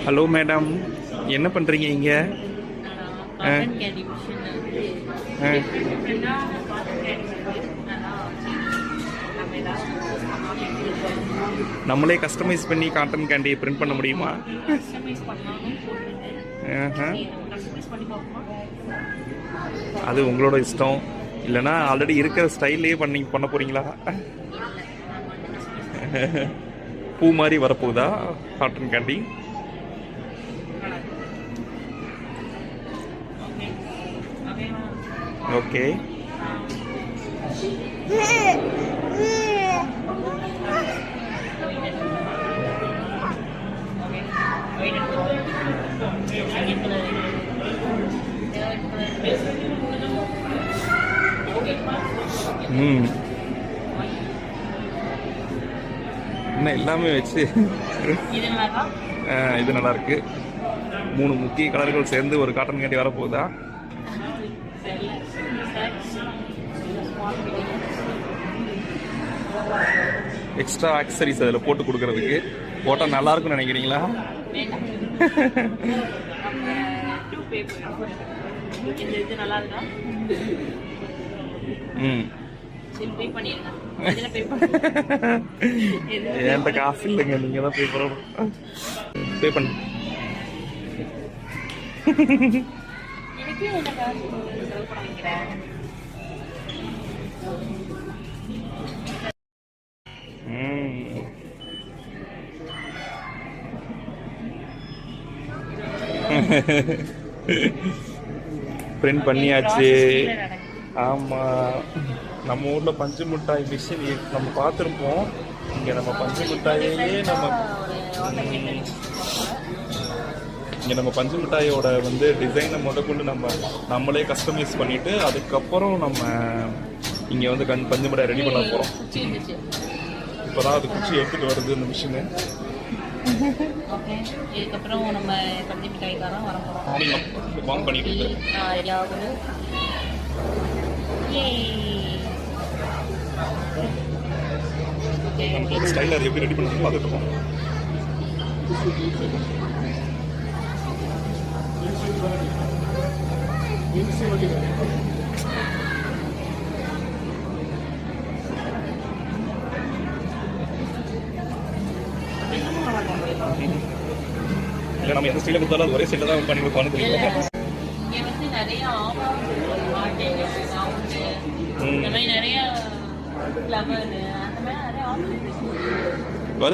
Hello madam, என்ன பண்ணுறீங்க இங்கே? நம்மளே கஸ்டமைஸ் பண்ணி காட்டன் கேண்டியை பிரிண்ட் பண்ண முடியுமா? அது உங்களோட இஷ்டம். இல்லைன்னா ஆல்ரெடி இருக்கிற ஸ்டைல்லையே பண்ண போறீங்களா? பூ மாதிரி வரப்போகுதா காட்டன் கேண்டி? ஓகே. இன்னும் எல்லாமே வச்சு இது நல்லா இருக்கு. 3 முக்கிய கலர்கள் சேர்ந்து ஒரு காட்டன் கேண்டி வரப்போகுதா? எக்ஸ்ட்ரா ஆக்சசரிஸ் அதில் போட்டு கொடுக்கறதுக்கு போட்டால் நல்லா இருக்கும்னு நினைக்கிறீங்களா? என்கிட்ட காசு இல்லைங்க, நீங்க தான் பே பண்ணணும். பே பண்ண பிரிண்ட் பண்ணியாச்சு. ஆமா, நம்ம ஊர்ல பஞ்சு மிட்டாய் மிஷின் நம்ம பார்த்துருப்போம். இங்க நம்ம பஞ்சு மிட்டாயிலேயே நம்ம பஞ்சு மிட்டாயோட வந்து டிசைனை முதற்கொண்டு நம்மளே கஸ்டமைஸ் பண்ணிட்டு அதுக்கப்புறம் நம்ம இங்க வந்து பஞ்சு மிட்டாய் ரெடி பண்ண போறோம். இப்பதான் அது குச்சி எடுத்துட்டு வருது இந்த மிஷினு. இதுக்கப்புறம் நம்ம பஞ்சு மிட்டாய்க்காரன் வர போறோம். வாங்க பண்ணிட்டு ஸ்டைலர் எப்படி ரெடி பண்ணி பார்த்துட்டு இருக்கோம். இல்லை, நம்ம எந்த ஸ்டைல கொடுத்தாலும் அது ஒரே ஸ்டைல தான் பண்ணி கொடுப்பான்னு தெரியல. நிறைய